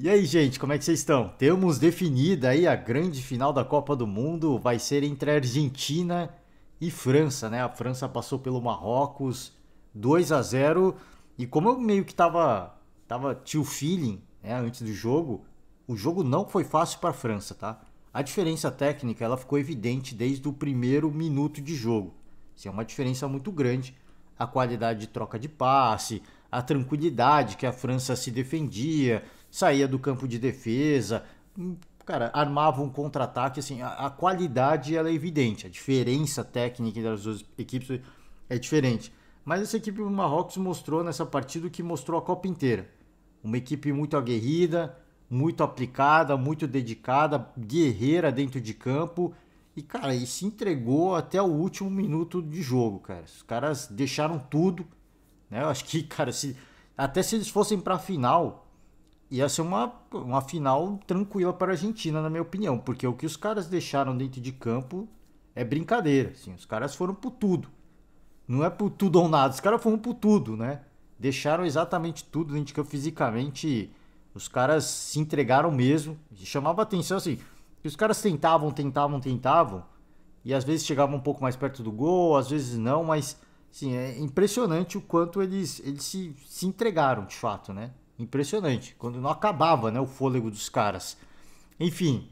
E aí, gente, como é que vocês estão? Temos definida aí a grande final da Copa do Mundo, vai ser entre Argentina e França, né? A França passou pelo Marrocos 2-0 e como eu meio que tava tio feeling, né, antes do jogo, o jogo não foi fácil para a França, tá? A diferença técnica, ela ficou evidente desde o primeiro minuto de jogo. Isso é uma diferença muito grande. A qualidade de troca de passe, a tranquilidade que a França se defendia, saía do campo de defesa, cara, armava um contra-ataque, assim, a qualidade ela é evidente, a diferença técnica das duas equipes é diferente. Mas essa equipe do Marrocos mostrou nessa partida o que mostrou a Copa inteira. Uma equipe muito aguerrida, muito aplicada, muito dedicada, guerreira dentro de campo e, cara, e se entregou até o último minuto de jogo, cara. Os caras deixaram tudo, né? Eu acho que, cara, até se eles fossem pra final, ia ser uma final tranquila para a Argentina, na minha opinião, porque o que os caras deixaram dentro de campo é brincadeira, assim, os caras foram por tudo. Não é por tudo ou nada, os caras foram por tudo, né? Deixaram exatamente tudo dentro de campo fisicamente, os caras se entregaram mesmo, e chamava atenção assim, que os caras tentavam, e às vezes chegavam um pouco mais perto do gol, às vezes não, mas sim, é impressionante o quanto eles se entregaram de fato, né? Impressionante, quando não acabava, né, o fôlego dos caras. Enfim,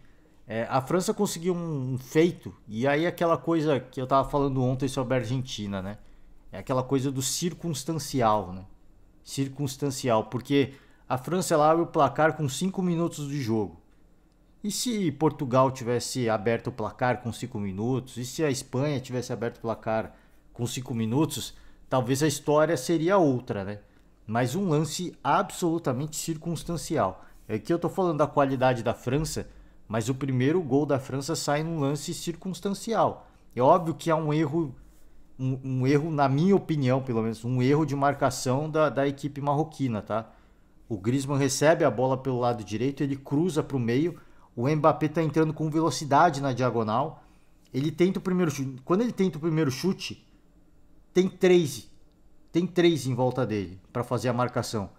a França conseguiu um feito, e aí aquela coisa que eu tava falando ontem sobre a Argentina, né? É aquela coisa do circunstancial, né? Circunstancial, porque a França ela abre o placar com 5 minutos de jogo. E se Portugal tivesse aberto o placar com 5 minutos? E se a Espanha tivesse aberto o placar com 5 minutos? Talvez a história seria outra, né? Mas um lance absolutamente circunstancial. É que eu tô falando da qualidade da França, mas o primeiro gol da França sai num lance circunstancial. É óbvio que há um erro, na minha opinião, pelo menos, um erro de marcação da equipe marroquina, tá? O Griezmann recebe a bola pelo lado direito, ele cruza para o meio, o Mbappé está entrando com velocidade na diagonal, ele tenta o primeiro chute. Quando ele tenta o primeiro chute, tem três em volta dele para fazer a marcação.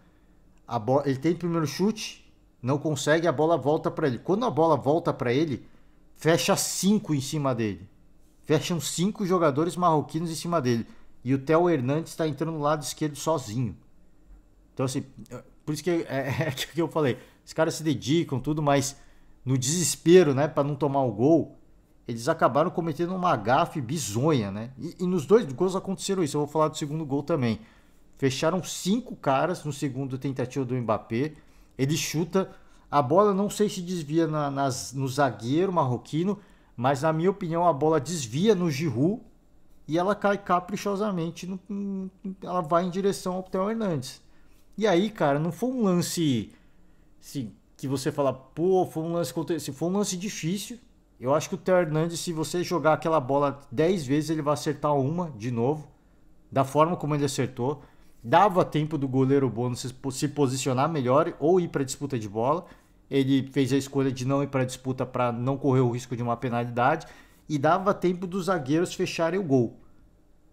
Ele tenta o primeiro chute, não consegue, a bola volta para ele. Quando a bola volta para ele, fecha cinco em cima dele. Fecham cinco jogadores marroquinos em cima dele. E o Theo Hernandes está entrando no lado esquerdo sozinho. Então, assim, por isso que é que eu falei. Os caras se dedicam, tudo, mas no desespero, né, para não tomar o gol, eles acabaram cometendo uma gafe bizonha, né? E nos dois gols aconteceram isso. Eu vou falar do segundo gol também. Fecharam cinco caras no segundo tentativa do Mbappé. Ele chuta. A bola não sei se desvia no zagueiro marroquino, mas na minha opinião a bola desvia no Giroud e ela cai caprichosamente. Ela vai em direção ao Theo Hernandes. E aí, cara, não foi um lance assim, que você fala, pô, foi um lance, se foi um lance difícil. Eu acho que o Theo Hernandes, se você jogar aquela bola 10 vezes, ele vai acertar uma de novo, da forma como ele acertou. Dava tempo do goleiro Bono se posicionar melhor ou ir para a disputa de bola. Ele fez a escolha de não ir para a disputa para não correr o risco de uma penalidade. E dava tempo dos zagueiros fecharem o gol.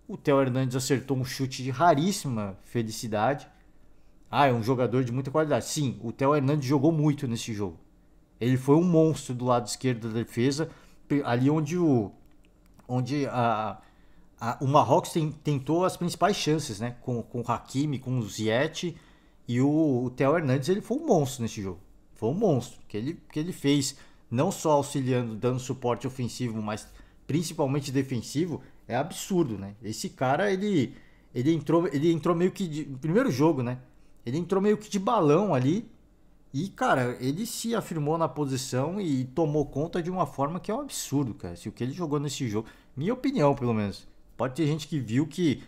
O Theo Hernandes acertou um chute de raríssima felicidade. Ah, é um jogador de muita qualidade. Sim, o Theo Hernandes jogou muito nesse jogo. Ele foi um monstro do lado esquerdo da defesa, ali onde o Marrocos tentou as principais chances, né? Com o Hakimi, com o Ziyech e o Theo Hernandes, ele foi um monstro nesse jogo. Foi um monstro que ele fez, não só auxiliando, dando suporte ofensivo, mas principalmente defensivo, é absurdo, né? Esse cara, ele entrou meio que no primeiro jogo, né? Ele entrou meio que de balão ali e, cara, ele se afirmou na posição e tomou conta de uma forma que é um absurdo, cara. Se o que ele jogou nesse jogo, minha opinião, pelo menos. Pode ter gente que viu que,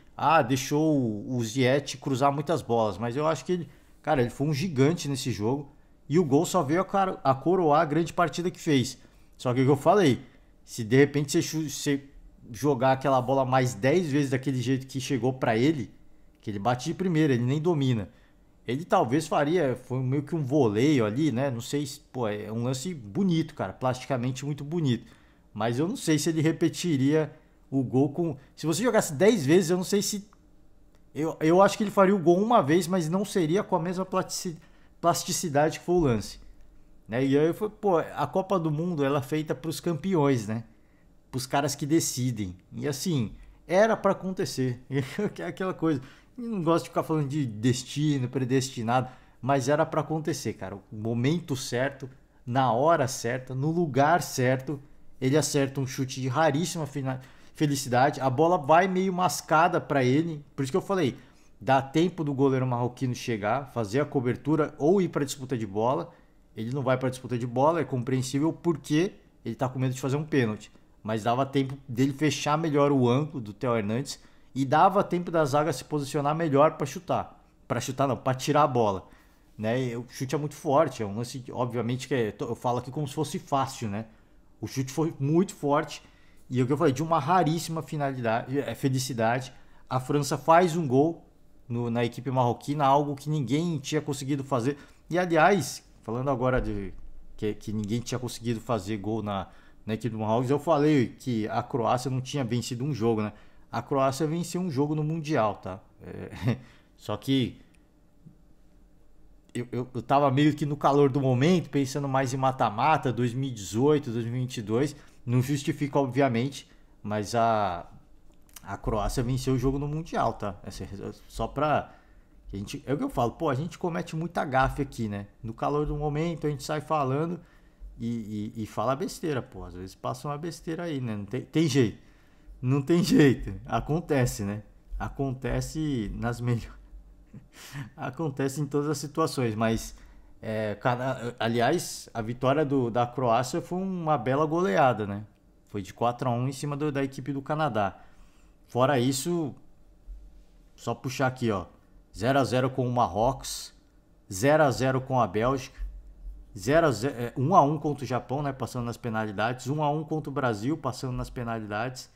deixou o Ziyech cruzar muitas bolas, mas eu acho que ele, cara, ele foi um gigante nesse jogo e o gol só veio a coroar a grande partida que fez. Só que o que eu falei, se de repente você jogar aquela bola mais 10 vezes daquele jeito que chegou pra ele, que ele bate de primeira, ele nem domina. Ele talvez faria, foi meio que um voleio ali, né? Não sei se, pô, é um lance bonito, cara, plasticamente muito bonito. Mas eu não sei se ele repetiria o gol com. Se você jogasse 10 vezes, eu não sei se. Eu acho que ele faria o gol uma vez, mas não seria com a mesma plasticidade que foi o lance. Né? E aí foi, pô, a Copa do Mundo ela é feita para os campeões, né? Para os caras que decidem. E assim, era para acontecer. É aquela coisa. Eu não gosto de ficar falando de destino, predestinado, mas era para acontecer, cara. O momento certo, na hora certa, no lugar certo, ele acerta um chute de raríssima felicidade. A bola vai meio mascada para ele. Por isso que eu falei, dá tempo do goleiro marroquino chegar, fazer a cobertura ou ir para disputa de bola. Ele não vai para disputa de bola, é compreensível porque ele tá com medo de fazer um pênalti. Mas dava tempo dele fechar melhor o ângulo do Theo Hernandes e dava tempo da zaga se posicionar melhor para chutar. Para chutar não, para tirar a bola. Né? O chute é muito forte, é um lance, obviamente que eu falo aqui como se fosse fácil, né? O chute foi muito forte e é o que eu falei, de uma raríssima felicidade. A França faz um gol na equipe marroquina, algo que ninguém tinha conseguido fazer. E aliás, falando agora de que ninguém tinha conseguido fazer gol na equipe do Marrocos, eu falei que a Croácia não tinha vencido um jogo, né? A Croácia venceu um jogo no Mundial, tá? Só que eu tava meio que no calor do momento, pensando mais em mata-mata, 2018, 2022. Não justifica, obviamente, mas a Croácia venceu o jogo no Mundial, tá? Só pra... é o que eu falo, pô, a gente comete muita gafe aqui, né? No calor do momento a gente sai falando e fala besteira, pô. Às vezes passa uma besteira aí, né? Não tem jeito. Não tem jeito. Acontece, né? Acontece nas melhores. Acontece em todas as situações, mas aliás, a vitória da Croácia foi uma bela goleada, né? Foi de 4-1 em cima da equipe do Canadá. Fora isso, só puxar aqui, ó. 0-0 com o Marrocos, 0-0 com a Bélgica, 1-1 contra o Japão, né, passando nas penalidades, 1-1 contra o Brasil, passando nas penalidades,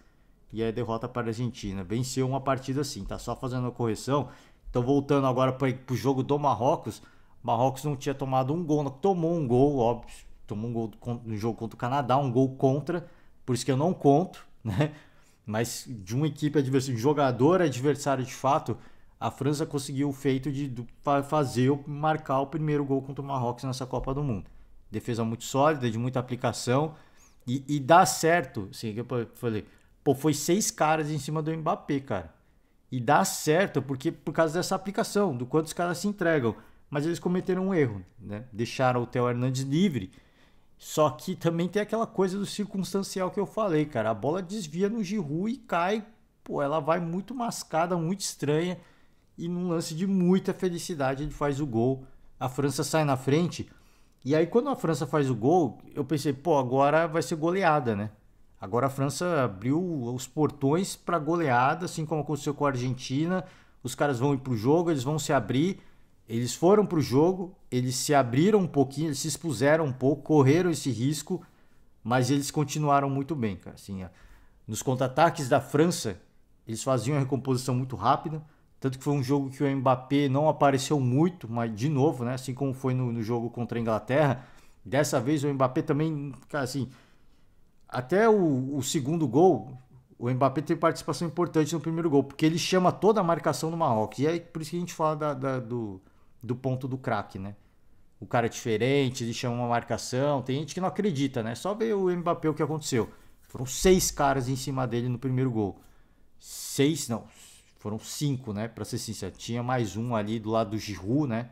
e aí derrota para a Argentina. Venceu uma partida assim, tá só fazendo a correção. Então voltando agora para o jogo do Marrocos, Marrocos não tinha tomado um gol, tomou um gol, óbvio, tomou um gol no jogo contra o Canadá, um gol contra, por isso que eu não conto, né? Mas de uma equipe adversária, de jogador adversário de fato, a França conseguiu o feito de marcar o primeiro gol contra o Marrocos nessa Copa do Mundo. Defesa muito sólida, de muita aplicação e dá certo, assim, que eu falei, pô, foi 6 caras em cima do Mbappé, cara. E dá certo porque por causa dessa aplicação, do quanto os caras se entregam. Mas eles cometeram um erro, né? Deixaram o Theo Hernandes livre. Só que também tem aquela coisa do circunstancial que eu falei, cara. A bola desvia no Giroud e cai. Pô, ela vai muito mascada, muito estranha. E num lance de muita felicidade ele faz o gol. A França sai na frente. E aí quando a França faz o gol, eu pensei, pô, agora vai ser goleada, né? Agora a França abriu os portões para goleada, assim como aconteceu com a Argentina. Os caras vão ir pro jogo, eles vão se abrir. Eles foram pro jogo, eles se abriram um pouquinho, eles se expuseram um pouco, correram esse risco, mas eles continuaram muito bem, cara. Assim, nos contra-ataques da França, eles faziam a recomposição muito rápida. Tanto que foi um jogo que o Mbappé não apareceu muito, mas de novo, né? Assim como foi no jogo contra a Inglaterra. Dessa vez o Mbappé também, cara, assim, até o segundo gol, o Mbappé tem participação importante no primeiro gol, porque ele chama toda a marcação do Marrocos. E é por isso que a gente fala do ponto do craque, né? O cara é diferente, ele chama uma marcação. Tem gente que não acredita, né? Só ver o Mbappé o que aconteceu. Foram 6 caras em cima dele no primeiro gol. 6, não. Foram 5, né? Pra ser sincero. Tinha mais um ali do lado do Giroud, né?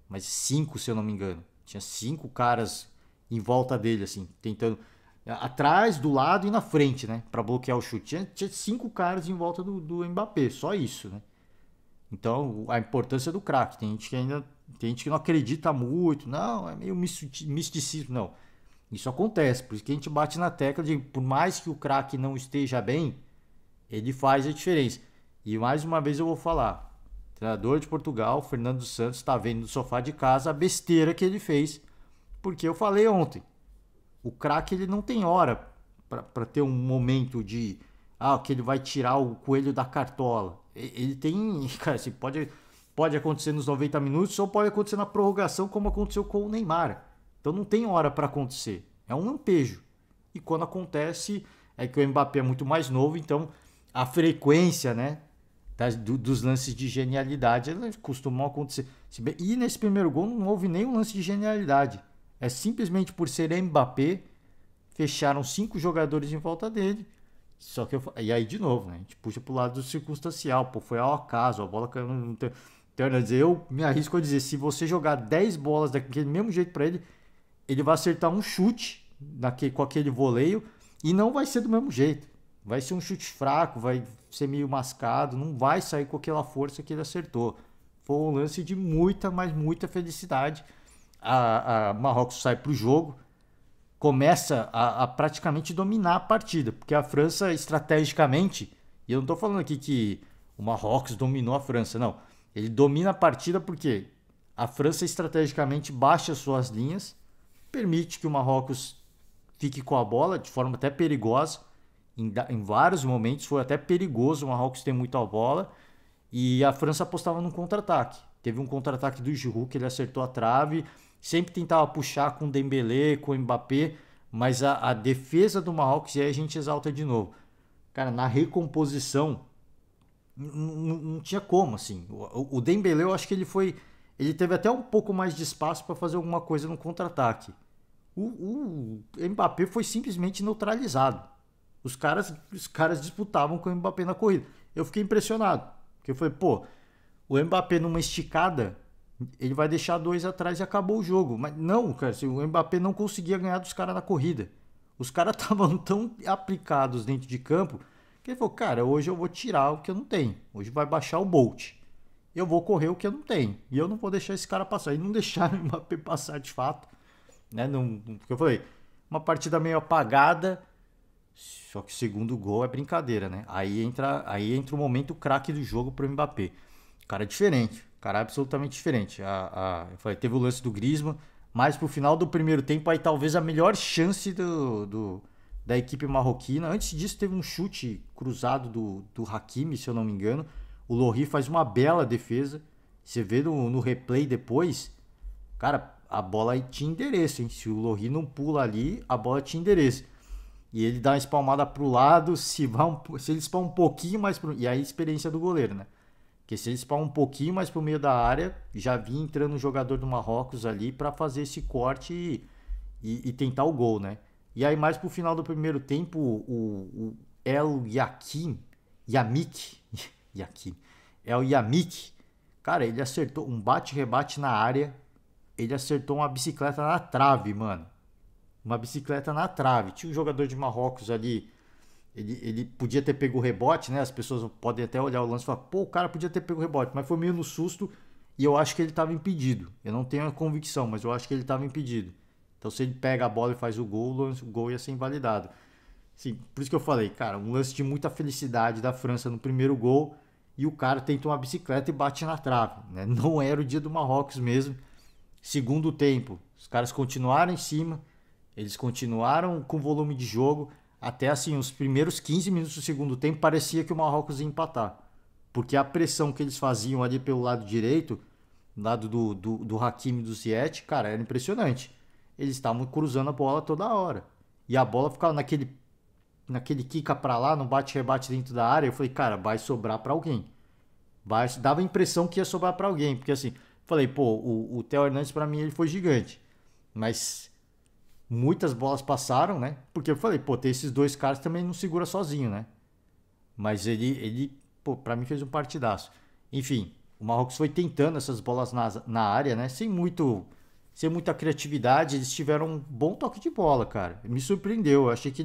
Mas 5, se eu não me engano. Tinha 5 caras em volta dele, assim, tentando... Atrás, do lado e na frente, né? Pra bloquear o chute. Tinha 5 caras em volta do Mbappé. Só isso, né? Então, a importância do craque. Tem gente que não acredita muito. Não, é meio misticismo. Não. Isso acontece. Por isso que a gente bate na tecla de, por mais que o craque não esteja bem, ele faz a diferença. E mais uma vez eu vou falar. O treinador de Portugal, Fernando Santos, está vendo no sofá de casa a besteira que ele fez. Porque eu falei ontem. O craque ele não tem hora para ter um momento de... que ele vai tirar o coelho da cartola. Ele tem... Cara, assim, pode acontecer nos 90 minutos ou pode acontecer na prorrogação, como aconteceu com o Neymar. Então não tem hora para acontecer. É um lampejo. E quando acontece, é que o Mbappé é muito mais novo, então a frequência, né, dos lances de genialidade, eles costumam acontecer. E nesse primeiro gol não houve nenhum lance de genialidade. É simplesmente por ser Mbappé, fecharam 5 jogadores em volta dele. Só que e aí de novo, né? A gente puxa pro lado do circunstancial, pô, foi ao acaso, a bola caiu no. Eu me arrisco a dizer, se você jogar 10 bolas daquele mesmo jeito para ele, ele vai acertar um chute com aquele voleio e não vai ser do mesmo jeito. Vai ser um chute fraco, vai ser meio mascado, não vai sair com aquela força que ele acertou. Foi um lance de muita, mas muita felicidade. A Marrocos sai pro jogo, começa a praticamente dominar a partida, porque a França estrategicamente, e eu não estou falando aqui que o Marrocos dominou a França, não. Ele domina a partida porque a França estrategicamente baixa suas linhas, permite que o Marrocos fique com a bola de forma até perigosa. Em vários momentos foi até perigoso o Marrocos ter muito a bola e a França apostava no contra-ataque. Teve um contra-ataque do Giroud que ele acertou a trave, sempre tentava puxar com o Dembélé, com o Mbappé, mas a defesa do Marrocos, e aí a gente exalta de novo. Cara, na recomposição não tinha como, assim. O Dembélé, eu acho que ele teve até um pouco mais de espaço para fazer alguma coisa no contra-ataque. O Mbappé foi simplesmente neutralizado. Os caras disputavam com o Mbappé na corrida. Eu fiquei impressionado. Porque eu falei, pô, o Mbappé numa esticada, ele vai deixar 2 atrás e acabou o jogo. Mas não, cara, assim, o Mbappé não conseguia ganhar dos caras na corrida. Os caras estavam tão aplicados dentro de campo que ele falou, cara, hoje eu vou tirar o que eu não tenho. Hoje vai baixar o Bolt. Eu vou correr o que eu não tenho. E eu não vou deixar esse cara passar. E não deixaram o Mbappé passar de fato. Né? Não, porque eu falei, uma partida meio apagada. Só que o segundo gol é brincadeira, né? Aí entra o momento craque do jogo pro Mbappé. Cara diferente. Cara absolutamente diferente. Eu falei, teve o lance do Griezmann. Mas pro final do primeiro tempo, aí talvez a melhor chance da equipe marroquina. Antes disso, teve um chute cruzado do Hakimi, se eu não me engano. O Lohri faz uma bela defesa. Você vê no replay depois, cara, a bola tinha endereço, hein? Se o Lohri não pula ali, a bola tinha endereço. E ele dá uma espalmada pro lado, se ele espalma um pouquinho mais pro... E aí a experiência do goleiro, né? Porque se ele espalma um pouquinho mais pro meio da área, já vinha entrando o jogador do Marrocos ali para fazer esse corte e tentar o gol, né? E aí mais pro final do primeiro tempo, o El Yamik, cara, ele acertou um bate-rebate na área, ele acertou uma bicicleta na trave, mano. Uma bicicleta na trave. Tinha um jogador de Marrocos ali, ele podia ter pego o rebote, né? As pessoas podem até olhar o lance e falar, pô, o cara podia ter pego o rebote, mas foi meio no susto e eu acho que ele estava impedido. Eu não tenho a convicção, mas eu acho que ele estava impedido. Então se ele pega a bola e faz o gol ia ser invalidado. Sim, por isso que eu falei, cara, um lance de muita felicidade da França no primeiro gol e o cara tenta uma bicicleta e bate na trave, né? Não era o dia do Marrocos mesmo. Segundo tempo, os caras continuaram em cima, eles continuaram com volume de jogo, até assim, os primeiros 15 minutos do segundo tempo parecia que o Marrocos ia empatar. Porque a pressão que eles faziam ali pelo lado direito, lado do Hakimi e do Ziyech, cara, era impressionante. Eles estavam cruzando a bola toda hora. E a bola ficava naquele quica pra lá, no bate-rebate dentro da área. Eu falei, cara, vai sobrar pra alguém. Dava a impressão que ia sobrar pra alguém. Porque assim, falei, pô, o Theo Hernandes pra mim ele foi gigante. Mas muitas bolas passaram, né? Porque eu falei, pô, ter esses 2 caras também não segura sozinho, né? Mas ele pô, pra mim fez um partidaço. Enfim, o Marrocos foi tentando essas bolas na área, né? Sem muita criatividade, eles tiveram um bom toque de bola, cara. Me surpreendeu. Eu achei que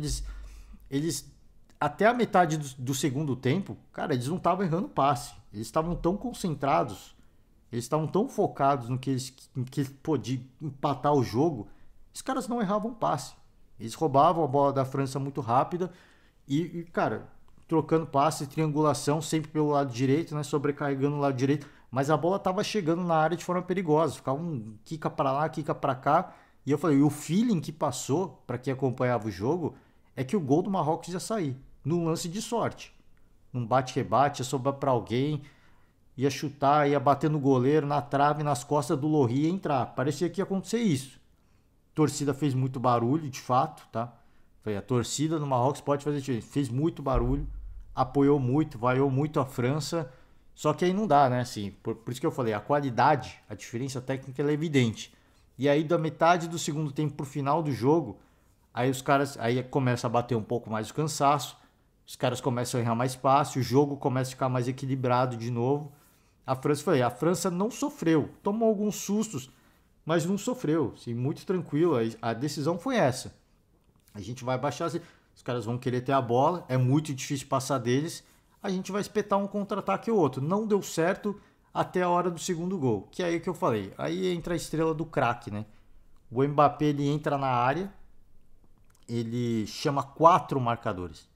eles até a metade do segundo tempo, cara, eles não estavam errando passe. Eles estavam tão concentrados, eles estavam tão focados no que eles podiam empatar o jogo. Os caras não erravam passe. Eles roubavam a bola da França muito rápida e cara, trocando passe, triangulação sempre pelo lado direito, né? Sobrecarregando o lado direito. Mas a bola estava chegando na área de forma perigosa. Ficava um quica para lá, quica para cá. E eu falei, o feeling que passou para quem acompanhava o jogo é que o gol do Marrocos ia sair. Num lance de sorte. Num bate-rebate, ia sobrar para alguém. Ia chutar, ia bater no goleiro, na trave, nas costas do Lohri e ia entrar. Parecia que ia acontecer isso. A torcida fez muito barulho, de fato, tá? A torcida do Marrocos pode fazer diferença. Fez muito barulho, apoiou muito, vaiou muito a França. Só que aí não dá, né? Assim, por isso que eu falei, a qualidade, a diferença técnica ela é evidente. E aí da metade do segundo tempo pro final do jogo, aí os caras aí começa a bater um pouco mais o cansaço, os caras começam a errar mais passe, o jogo começa a ficar mais equilibrado de novo. A França, falei, a França não sofreu, tomou alguns sustos, mas não sofreu, assim, muito tranquilo. A decisão foi essa. A gente vai baixar, os caras vão querer ter a bola, é muito difícil passar deles, a gente vai espetar um contra-ataque ou outro. Não deu certo até a hora do segundo gol, que é aí que eu falei. Aí entra a estrela do craque, né? O Mbappé ele entra na área, ele chama 4 marcadores.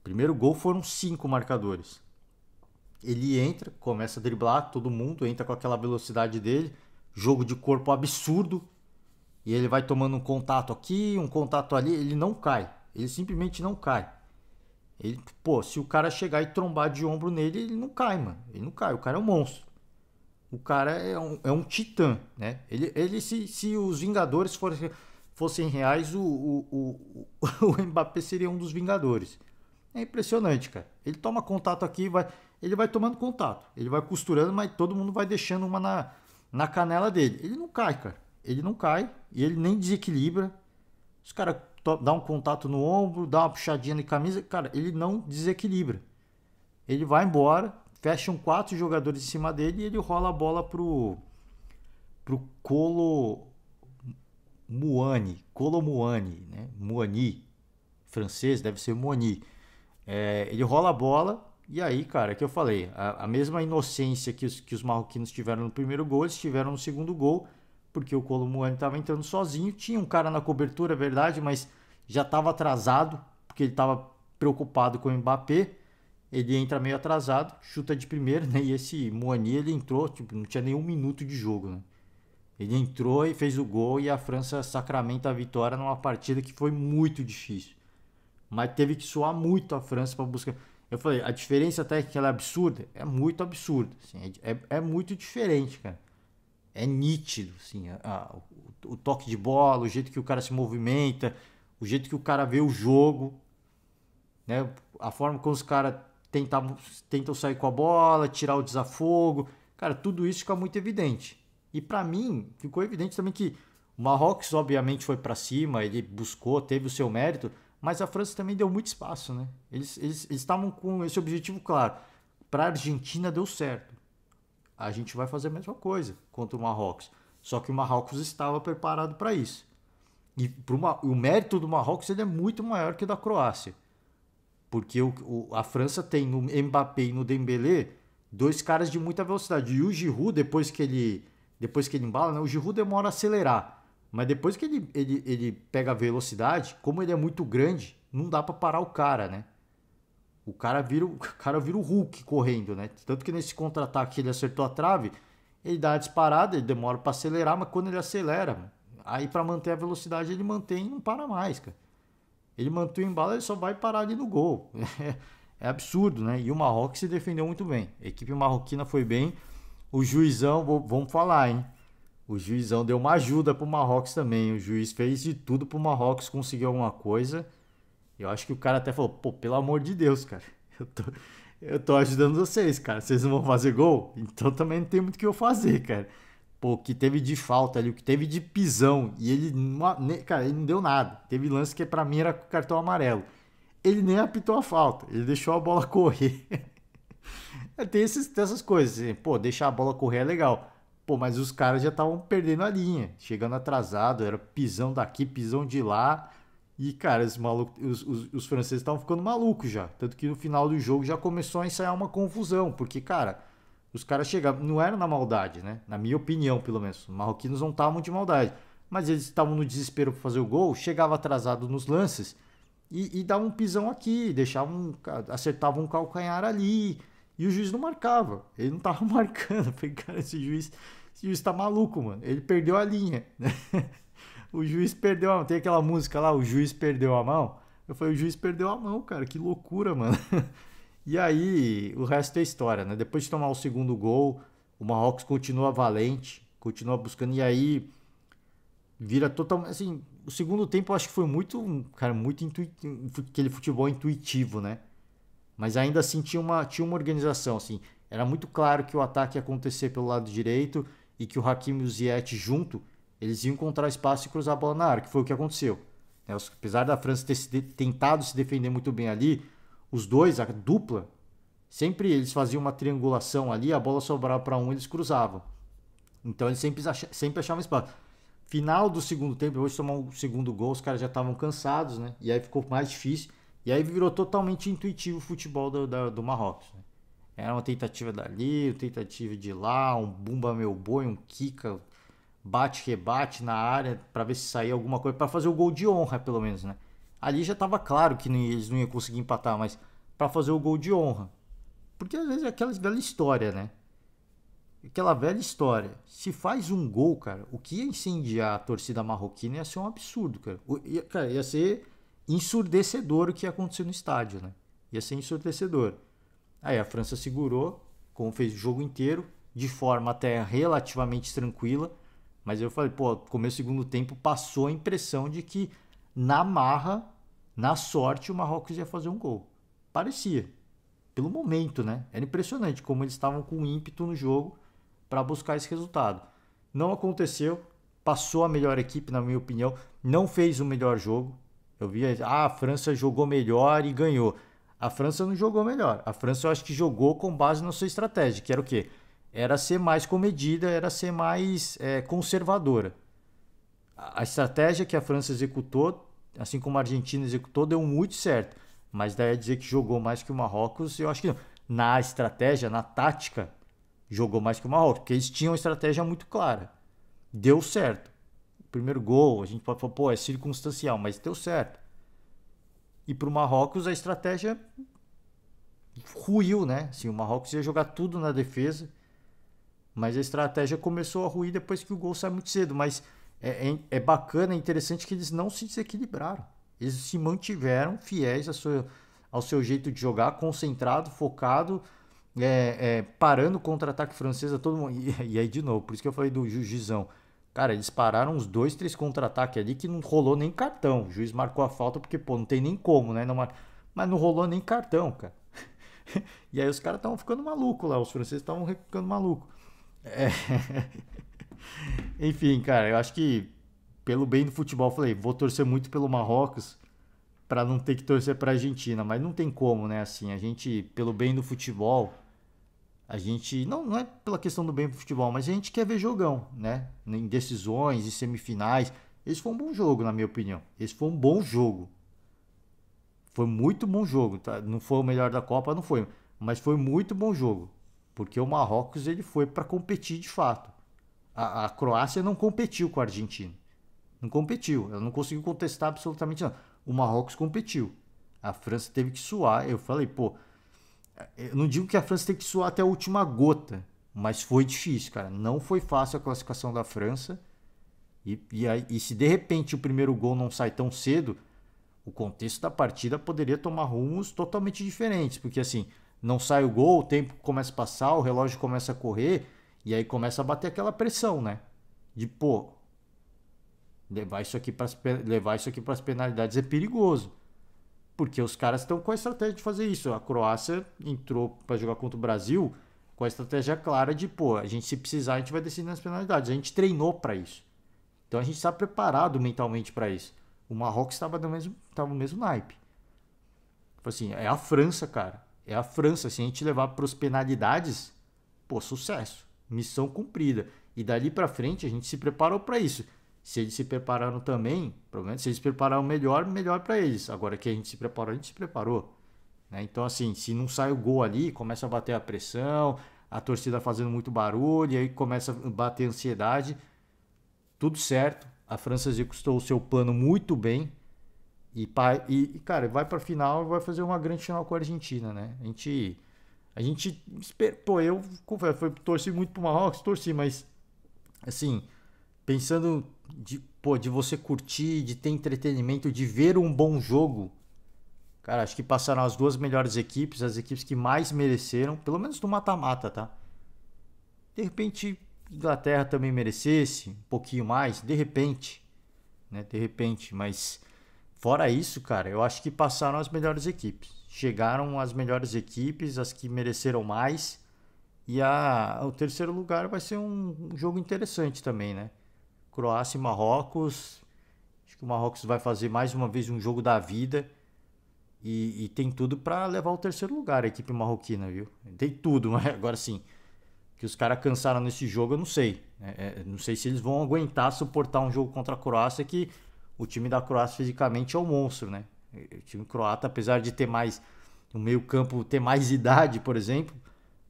Primeiro gol foram 5 marcadores. Ele entra, começa a driblar todo mundo, entra com aquela velocidade dele, jogo de corpo absurdo, e ele vai tomando um contato aqui, um contato ali, ele não cai. Ele simplesmente não cai. Ele, pô, se o cara chegar e trombar de ombro nele, ele não cai, mano. Ele não cai, o cara é um monstro. O cara é um titã, né? Ele se os Vingadores fossem reais, o Mbappé seria um dos Vingadores. É impressionante, cara. Ele toma contato aqui, ele vai tomando contato. Ele vai costurando, mas todo mundo vai deixando uma na canela dele. Ele não cai, cara. Ele não cai e ele nem desequilibra. Os caras dão um contato no ombro, dá uma puxadinha na camisa. Cara, ele não desequilibra. Ele vai embora, fecham 4 jogadores em cima dele e ele rola a bola pro Colo Muani, né? Muani, francês, deve ser Muani. Ele rola a bola e aí, cara, é que eu falei, a mesma inocência que os marroquinos tiveram no primeiro gol, eles tiveram no segundo gol, porque o Kolo Muani estava entrando sozinho, tinha um cara na cobertura, é verdade, mas já estava atrasado, porque ele estava preocupado com o Mbappé. Ele entra meio atrasado, chuta de primeira, né? E esse Muani, ele entrou, tipo, não tinha nenhum minuto de jogo, né? Ele entrou e fez o gol e a França sacramenta a vitória numa partida que foi muito difícil. Mas teve que suar muito a França para buscar. Eu falei, a diferença técnica ela é absurda? É muito absurda. Assim, é muito diferente, cara. É nítido, assim, o toque de bola, o jeito que o cara se movimenta, o jeito que o cara vê o jogo, né? A forma como os caras tentam sair com a bola, tirar o desafogo. Cara, tudo isso fica muito evidente. E para mim, ficou evidente também que o Marrocos, obviamente, foi para cima, ele buscou, teve o seu mérito, mas a França também deu muito espaço, né? Eles estavam com esse objetivo claro. Para a Argentina deu certo. A gente vai fazer a mesma coisa contra o Marrocos. Só que o Marrocos estava preparado para isso. E o mérito do Marrocos ele é muito maior que o da Croácia. Porque a França tem no Mbappé e no Dembélé 2 caras de muita velocidade. E o Giroud, depois que ele embala, né, o Giroud demora a acelerar. Mas depois que ele pega a velocidade, como ele é muito grande, não dá para parar o cara, né? O cara vira o Hulk correndo, né? Tanto que nesse contra-ataque ele acertou a trave, ele dá a disparada, ele demora para acelerar, mas quando ele acelera, aí para manter a velocidade ele mantém e não para mais, cara. Ele mantém o embalo, ele só vai parar ali no gol. É absurdo, né? E o Marrocos se defendeu muito bem. A equipe marroquina foi bem. O juizão, vamos falar, hein? O juizão deu uma ajuda pro Marrocos também. O juiz fez de tudo pro Marrocos conseguir alguma coisa. Eu acho que o cara até falou, pô, pelo amor de Deus, cara. Eu tô ajudando vocês, cara. Vocês não vão fazer gol? Então também não tem muito o que eu fazer, cara. Pô, o que teve de falta ali, o que teve de pisão. E ele, cara, ele não deu nada. Teve lance que pra mim era cartão amarelo. Ele nem apitou a falta. Ele deixou a bola correr. Tem essas coisas. Assim, pô, deixar a bola correr é legal. Pô, mas os caras já estavam perdendo a linha. Chegando atrasado. Era pisão daqui, pisão de lá. E, cara, os franceses estavam ficando malucos já. Tanto que no final do jogo já começou a ensaiar uma confusão. Porque, cara, os caras chegavam. Não era na maldade, né? Na minha opinião, pelo menos. Os marroquinos não estavam de maldade. Mas eles estavam no desespero para fazer o gol. Chegava atrasado nos lances. E dava um pisão aqui. Acertava um calcanhar ali. E o juiz não marcava. Ele não tava marcando. Eu falei, cara, esse juiz tá maluco, mano. Ele perdeu a linha. O juiz perdeu a mão. Tem aquela música lá, o juiz perdeu a mão. Eu falei, o juiz perdeu a mão, cara. Que loucura, mano. E aí, o resto é história, né? Depois de tomar o segundo gol, o Marrocos continua valente, continua buscando. E aí, vira totalmente. Assim, o segundo tempo eu acho que foi muito, cara, muito intuitivo. Aquele futebol intuitivo, né? Mas ainda assim tinha uma organização, assim. Era muito claro que o ataque ia acontecer pelo lado direito e que o Hakimi e o Ziyech junto, eles iam encontrar espaço e cruzar a bola na área, que foi o que aconteceu. Apesar da França ter tentado se defender muito bem ali, os dois, a dupla, sempre eles faziam uma triangulação ali, a bola sobrava para um, eles cruzavam. Então eles sempre achavam espaço. Final do segundo tempo, depois de tomar o segundo gol, os caras já estavam cansados, né? E aí ficou mais difícil. E aí virou totalmente intuitivo o futebol do Marrocos. Né? Era uma tentativa dali, uma tentativa de lá, um bumba meu boi, um kika, bate-rebate na área para ver se saía alguma coisa, para fazer o gol de honra, pelo menos, né? Ali já estava claro que eles não iam conseguir empatar, mas para fazer o gol de honra. Porque às vezes é aquela velha história, né? Aquela velha história. Se faz um gol, cara, o que ia incendiar a torcida marroquina ia ser um absurdo, cara. Ia ser ensurdecedor o que ia acontecer no estádio, né? Ia ser ensurdecedor. Aí a França segurou, como fez o jogo inteiro, de forma até relativamente tranquila. Mas eu falei, pô, começo do segundo tempo passou a impressão de que na marra, na sorte, o Marrocos ia fazer um gol. Parecia. Pelo momento, né? Era impressionante como eles estavam com ímpeto no jogo para buscar esse resultado. Não aconteceu, passou a melhor equipe, na minha opinião, não fez o melhor jogo. Eu vi, a França jogou melhor e ganhou. A França não jogou melhor. A França eu acho que jogou com base na sua estratégia, que era o quê? Era ser mais comedida, era ser mais conservadora. A estratégia que a França executou, assim como a Argentina executou, deu muito certo. Mas daí dizer que jogou mais que o Marrocos, eu acho que não. Na estratégia, na tática, jogou mais que o Marrocos, porque eles tinham uma estratégia muito clara. Deu certo. O primeiro gol, a gente pode falar, pô, é circunstancial, mas deu certo. E para o Marrocos a estratégia ruiu, né? Assim, o Marrocos ia jogar tudo na defesa, mas a estratégia começou a ruir depois que o gol sai muito cedo. Mas é bacana, é interessante que eles não se desequilibraram. Eles se mantiveram fiéis ao seu jeito de jogar, concentrado, focado, parando o contra-ataque francês a todo mundo. E aí, de novo, por isso que eu falei do Juizão. Cara, eles pararam uns 2, 3 contra-ataques ali que não rolou nem cartão. O juiz marcou a falta porque, pô, não tem nem como, né? Mas não rolou nem cartão, cara. E aí os caras estavam ficando malucos lá, os franceses estavam ficando malucos. É... Enfim, cara, eu acho que pelo bem do futebol, eu falei, vou torcer muito pelo Marrocos para não ter que torcer para a Argentina, mas não tem como, né? Assim, a gente, pelo bem do futebol, a gente não é pela questão do bem do futebol, mas a gente quer ver jogão, né? Em decisões, em semifinais. Esse foi um bom jogo, na minha opinião. Esse foi um bom jogo. Foi muito bom jogo, tá? Não foi o melhor da Copa, não foi, mas foi muito bom jogo, porque o Marrocos ele foi para competir de fato. A Croácia não competiu com a Argentina. Não competiu. Ela não conseguiu contestar absolutamente nada. O Marrocos competiu. A França teve que suar. Eu falei, pô, eu não digo que a França teve que suar até a última gota, mas foi difícil, cara. Não foi fácil a classificação da França. E se de repente o primeiro gol não sai tão cedo, o contexto da partida poderia tomar rumos totalmente diferentes. Porque assim, não sai o gol, o tempo começa a passar, o relógio começa a correr, e aí começa a bater aquela pressão, né? De, pô, levar isso aqui para as penalidades é perigoso. Porque os caras estão com a estratégia de fazer isso. A Croácia entrou para jogar contra o Brasil com a estratégia clara de, pô, a gente se precisar, a gente vai decidir nas penalidades. A gente treinou para isso. Então a gente está preparado mentalmente para isso. O Marrocos estava no mesmo naipe. Assim, é a França, cara. É a França. Se a gente levar para as penalidades, pô, sucesso. Missão cumprida. E dali para frente a gente se preparou para isso. Se eles se prepararam também, provavelmente se eles se prepararam melhor, melhor para eles. Agora que a gente se preparou, a gente se preparou. Né? Então, assim, se não sai o gol ali, começa a bater a pressão, a torcida fazendo muito barulho, e aí começa a bater a ansiedade. Tudo certo. A França executou o seu plano muito bem. Cara, vai para a final e vai fazer uma grande final com a Argentina, né? A gente pô, eu torci muito pro Marrocos, torci, mas assim, pensando de você curtir, de ter entretenimento, de ver um bom jogo, cara, acho que passaram as duas melhores equipes, as equipes que mais mereceram, pelo menos no mata-mata, tá? De repente, Inglaterra também merecesse um pouquinho mais, de repente, né? De repente, mas fora isso, cara, eu acho que passaram as melhores equipes. Chegaram as melhores equipes, as que mereceram mais. E o terceiro lugar vai ser um jogo interessante também, né? Croácia e Marrocos. Acho que o Marrocos vai fazer mais uma vez um jogo da vida. E tem tudo para levar o terceiro lugar a equipe marroquina, viu? Tem tudo, mas agora sim, que os caras cansaram nesse jogo, eu não sei. Não sei se eles vão aguentar suportar um jogo contra a Croácia, que o time da Croácia fisicamente é um monstro, né? O time croata, apesar de ter mais no meio-campo, ter mais idade, por exemplo,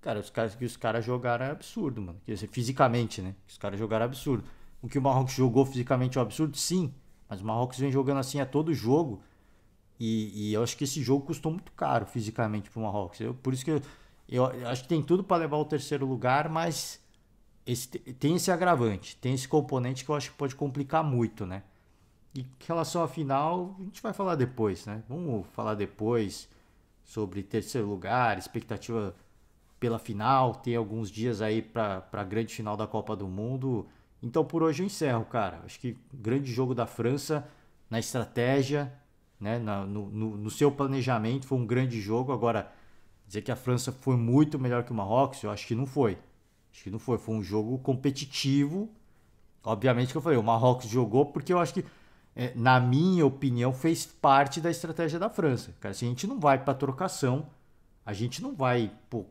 cara, os caras jogaram é absurdo, mano. Quer dizer, fisicamente, né? Os caras jogaram é absurdo. O que o Marrocos jogou fisicamente é um absurdo, sim. Mas o Marrocos vem jogando assim a todo jogo. E eu acho que esse jogo custou muito caro fisicamente pro Marrocos. Por isso que eu acho que tem tudo para levar o terceiro lugar, mas tem esse agravante, tem esse componente que eu acho que pode complicar muito, né? E em relação à final, a gente vai falar depois, né? Vamos falar depois sobre terceiro lugar, expectativa pela final, tem alguns dias aí para a grande final da Copa do Mundo. Então por hoje eu encerro, cara. Acho que grande jogo da França na estratégia, né? No seu planejamento foi um grande jogo. Agora, dizer que a França foi muito melhor que o Marrocos, eu acho que não foi. Acho que não foi. Foi um jogo competitivo. Obviamente que eu falei, o Marrocos jogou porque eu acho que, na minha opinião, fez parte da estratégia da França. Cara, se a gente não vai para trocação, a gente não vai. Pô,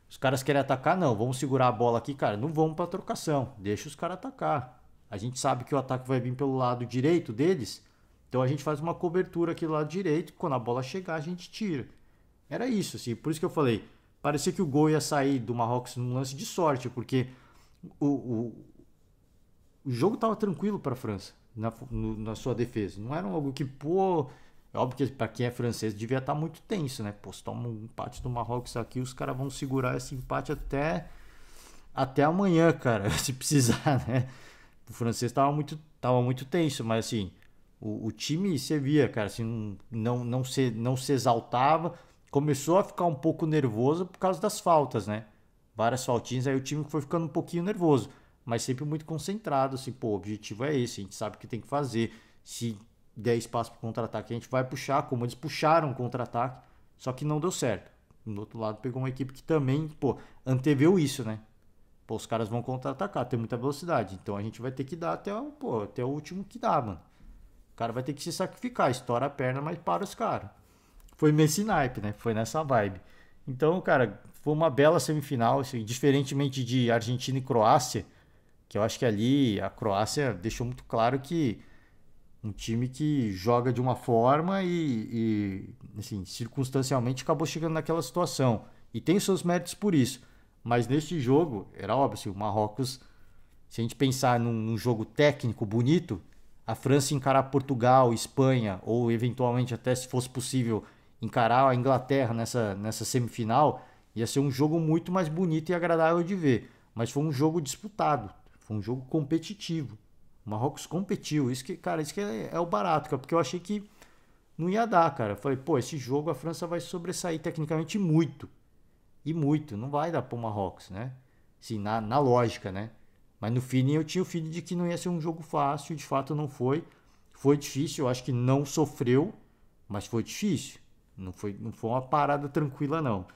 os caras querem atacar, não. Vamos segurar a bola aqui, cara. Não vamos para trocação. Deixa os caras atacar. A gente sabe que o ataque vai vir pelo lado direito deles. Então a gente faz uma cobertura aqui do lado direito. Quando a bola chegar, a gente tira. Era isso, assim. Por isso que eu falei. Parecia que o gol ia sair do Marrocos num lance de sorte, porque o, o jogo estava tranquilo para a França na sua defesa. Não era algo que, pô. É óbvio que para quem é francês devia estar muito tenso, né? Pô, se toma um empate do Marrocos aqui, os caras vão segurar esse empate até amanhã, cara, se precisar, né? O francês tava muito tenso, mas assim, o time você via, cara, assim, não se exaltava. Começou a ficar um pouco nervoso por causa das faltas, né? Várias faltinhas, aí o time foi ficando um pouquinho nervoso, mas sempre muito concentrado, assim, pô, o objetivo é esse, a gente sabe o que tem que fazer. Se der espaço para contra-ataque, a gente vai puxar, como eles puxaram o contra-ataque, só que não deu certo. Do outro lado, pegou uma equipe que também, pô, anteveu isso, né? Pô, os caras vão contra-atacar, tem muita velocidade, então a gente vai ter que dar até o último que dá, mano. O cara vai ter que se sacrificar, estoura a perna, mas para os caras. Foi nesse naipe, né? Foi nessa vibe. Então, cara, foi uma bela semifinal, assim, diferentemente de Argentina e Croácia, que eu acho que ali a Croácia deixou muito claro que um time que joga de uma forma assim, circunstancialmente acabou chegando naquela situação. E tem seus méritos por isso. Mas neste jogo, era óbvio, assim, o Marrocos, se a gente pensar num jogo técnico bonito, a França encarar Portugal, Espanha, ou eventualmente até se fosse possível encarar a Inglaterra nessa semifinal, ia ser um jogo muito mais bonito e agradável de ver. Mas foi um jogo disputado, foi um jogo competitivo. O Marrocos competiu. Isso que é o barato, cara, porque eu achei que não ia dar, cara. Eu falei, pô, esse jogo a França vai sobressair tecnicamente muito. E muito. Não vai dar pro Marrocos, né? Assim, na lógica, né? Mas no feeling eu tinha o feeling de que não ia ser um jogo fácil. De fato não foi. Foi difícil. Eu acho que não sofreu, mas foi difícil. Não foi uma parada tranquila, não.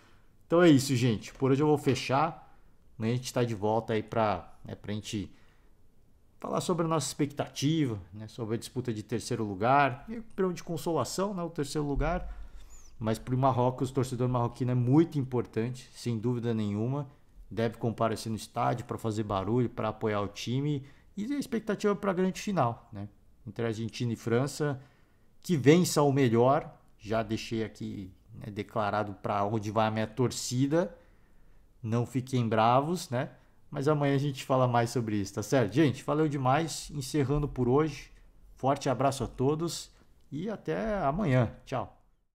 Então é isso, gente. Por hoje eu vou fechar. Amanhã a gente tá de volta aí pra gente falar sobre a nossa expectativa, né, sobre a disputa de terceiro lugar, e prêmio de consolação, né, o terceiro lugar, mas para o Marrocos, o torcedor marroquino é muito importante, sem dúvida nenhuma, deve comparecer no estádio para fazer barulho, para apoiar o time, e a expectativa para a grande final, né, entre Argentina e França, que vença o melhor, já deixei aqui, né, declarado para onde vai a minha torcida, não fiquem bravos, né? Mas amanhã a gente fala mais sobre isso, tá certo? Gente, valeu demais. Encerrando por hoje. Forte abraço a todos e até amanhã. Tchau.